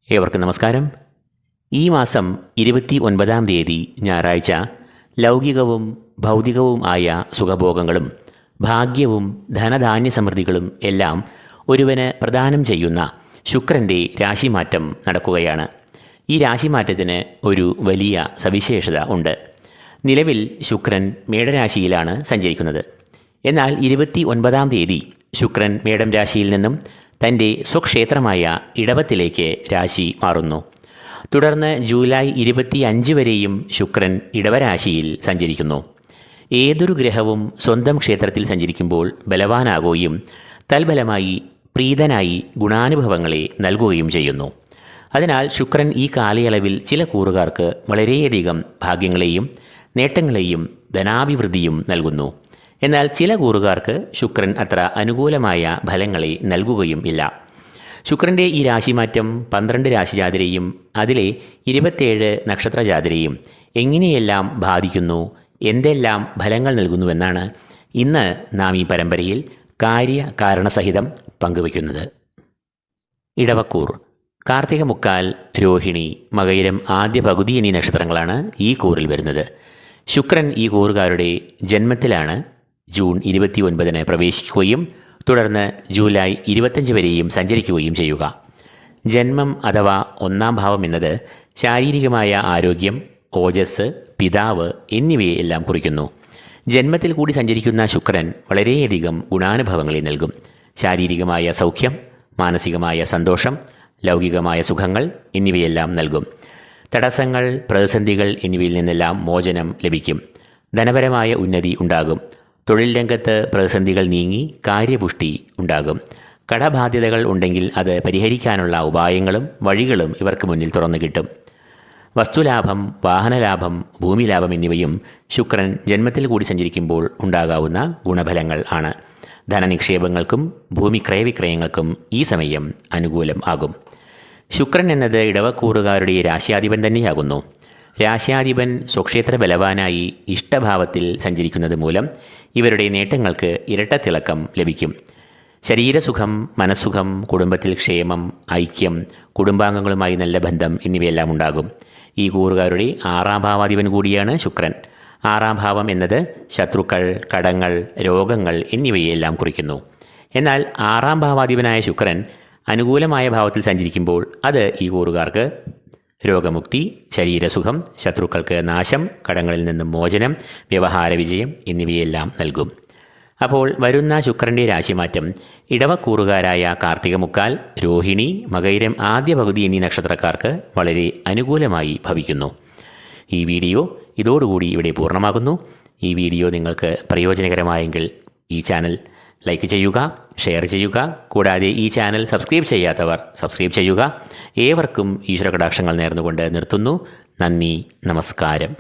ഏവർക്കും നമസ്കാരം. ഈ മാസം 29-ാം തീയതി ഞായറാഴ്ച ലൗകികവും ഭൗതികവും ആയ സുഖഭോഗങ്ങളും ഭാഗ്യവും ധനധാന്യ സമൃദ്ധികളും എല്ലാം ഒരുവന് പ്രദാനം ചെയ്യുന്ന ശുക്രൻ്റെ രാശിമാറ്റം നടക്കുകയാണ്. ഈ രാശിമാറ്റത്തിന് ഒരു വലിയ സവിശേഷത ഉണ്ട്. നിലവിൽ ശുക്രൻ മേടരാശിയിലാണ് സഞ്ചരിക്കുന്നത്. എന്നാൽ 29-ാം തീയതി ശുക്രൻ മേടം രാശിയിൽ നിന്നും തൻ്റെ സ്വക്ഷേത്രമായ ഇടവത്തിലേക്ക് രാശി മാറുന്നു. തുടർന്ന് ജൂലൈ 25 വരെയും ശുക്രൻ ഇടവരാശിയിൽ സഞ്ചരിക്കുന്നു. ഏതൊരു ഗ്രഹവും സ്വന്തം ക്ഷേത്രത്തിൽ സഞ്ചരിക്കുമ്പോൾ ബലവാനാകുകയും തൽഫലമായി പ്രീതനായി ഗുണാനുഭവങ്ങളെ നൽകുകയും ചെയ്യുന്നു. അതിനാൽ ശുക്രൻ ഈ കാലയളവിൽ ചില കൂറുകാർക്ക് വളരെയധികം ഭാഗ്യങ്ങളെയും നേട്ടങ്ങളെയും ധനാഭിവൃദ്ധിയും നൽകുന്നു. എന്നാൽ ചില കൂറുകാർക്ക് ശുക്രൻ അത്ര അനുകൂലമായ ഫലങ്ങളെ നൽകുകയും ഇല്ല. ശുക്രൻ്റെ ഈ രാശിമാറ്റം 12 രാശിജാതരെയും അതിലെ 27 നക്ഷത്രജാതരെയും എങ്ങനെയെല്ലാം ബാധിക്കുന്നു, എന്തെല്ലാം ഫലങ്ങൾ നൽകുന്നുവെന്നാണ് ഇന്ന് നാം ഈ പരമ്പരയിൽ കാര്യകാരണസഹിതം പങ്കുവയ്ക്കുന്നത്. ഇടവക്കൂർ കാർത്തിക മുക്കാൽ, രോഹിണി, മകയിരം ആദ്യ പകുതി എന്നീ നക്ഷത്രങ്ങളാണ് ഈ കൂറിൽ വരുന്നത്. ശുക്രൻ ഈ കൂറുകാരുടെ ജന്മത്തിലാണ് ജൂൺ 29-ന് പ്രവേശിക്കുകയും തുടർന്ന് ജൂലൈ 25 വരെയും സഞ്ചരിക്കുകയും ചെയ്യുക. ജന്മം അഥവാ 1-ാം ഭാവം എന്നത് ശാരീരികമായ ആരോഗ്യം, ഓജസ്, പിതാവ് എന്നിവയെല്ലാം കുറിക്കുന്നു. ജന്മത്തിൽ കൂടി സഞ്ചരിക്കുന്ന ശുക്രൻ വളരെയധികം ഗുണാനുഭവങ്ങളെ നൽകും. ശാരീരികമായ സൗഖ്യം, മാനസികമായ സന്തോഷം, ലൗകികമായ സുഖങ്ങൾ എന്നിവയെല്ലാം നൽകും. തടസ്സങ്ങൾ, പ്രതിസന്ധികൾ എന്നിവയിൽ നിന്നെല്ലാം മോചനം ലഭിക്കും. ധനപരമായ ഉന്നതി ഉണ്ടാകും. തൊഴിൽ രംഗത്ത് പ്രതിസന്ധികൾ നീങ്ങി കാര്യപുഷ്ടി ഉണ്ടാകും. കടബാധ്യതകൾ ഉണ്ടെങ്കിൽ അത് പരിഹരിക്കാനുള്ള ഉപായങ്ങളും വഴികളും ഇവർക്ക് മുന്നിൽ തുറന്നു കിട്ടും. വസ്തുലാഭം, വാഹനലാഭം, ഭൂമിലാഭം എന്നിവയും ശുക്രൻ ജന്മത്തിൽ കൂടി സഞ്ചരിക്കുമ്പോൾ ഉണ്ടാകാവുന്ന ഗുണഫലങ്ങൾ ആണ്. ധനനിക്ഷേപങ്ങൾക്കും ഭൂമി ക്രയവിക്രയങ്ങൾക്കും ഈ സമയം അനുകൂലം ആകും. ശുക്രൻ എന്നത് ഇടവക്കൂറുകാരുടെ രാശ്യാധിപൻ തന്നെയാകുന്നു. രാശ്യാധിപൻ സ്വക്ഷേത്ര ബലവാനായി ഇഷ്ടഭാവത്തിൽ സഞ്ചരിക്കുന്നത് മൂലം ഇവരുടെ നേട്ടങ്ങൾക്ക് ഇരട്ടത്തിളക്കം ലഭിക്കും. ശരീരസുഖം, മനസ്സുഖം, കുടുംബത്തിൽ ക്ഷേമം, ഐക്യം, കുടുംബാംഗങ്ങളുമായി നല്ല ബന്ധം എന്നിവയെല്ലാം ഉണ്ടാകും. ഈ കൂറുകാരുടെ 6-ാം ഭാവാധിപൻ കൂടിയാണ് ശുക്രൻ. 6-ാം ഭാവം എന്നത് ശത്രുക്കൾ, കടങ്ങൾ, രോഗങ്ങൾ എന്നിവയെല്ലാം കുറിക്കുന്നു. എന്നാൽ 6-ാം ഭാവാധിപനായ ശുക്രൻ അനുകൂലമായ ഭാവത്തിൽ സഞ്ചരിക്കുമ്പോൾ അത് ഈ കൂറുകാർക്ക് രോഗമുക്തി, ശരീരസുഖം, ശത്രുക്കൾക്ക് നാശം, കടങ്ങളിൽ നിന്നും മോചനം, വ്യവഹാര വിജയം എന്നിവയെല്ലാം നൽകും. അപ്പോൾ വരുന്ന ശുക്രൻ്റെ രാശിമാറ്റം ഇടവക്കൂറുകാരായ കാർത്തിക മുക്കാൽ, രോഹിണി, മകയിരം ആദ്യ പകുതി എന്നീ നക്ഷത്രക്കാർക്ക് വളരെ അനുകൂലമായി ഭവിക്കുന്നു. ഈ വീഡിയോ ഇതോടുകൂടി ഇവിടെ പൂർണ്ണമാകുന്നു. ഈ വീഡിയോ നിങ്ങൾക്ക് പ്രയോജനകരമായെങ്കിൽ ഈ ചാനൽ ലൈക്ക് ചെയ്യുക, ഷെയർ ചെയ്യുക. കൂടാതെ ഈ ചാനൽ സബ്സ്ക്രൈബ് ചെയ്യാത്തവർ സബ്സ്ക്രൈബ് ചെയ്യുക. ഏവർക്കും ഈശ്വര കടാക്ഷങ്ങൾ നേർന്നുകൊണ്ട് നിർത്തുന്നു. നന്ദി, നമസ്കാരം.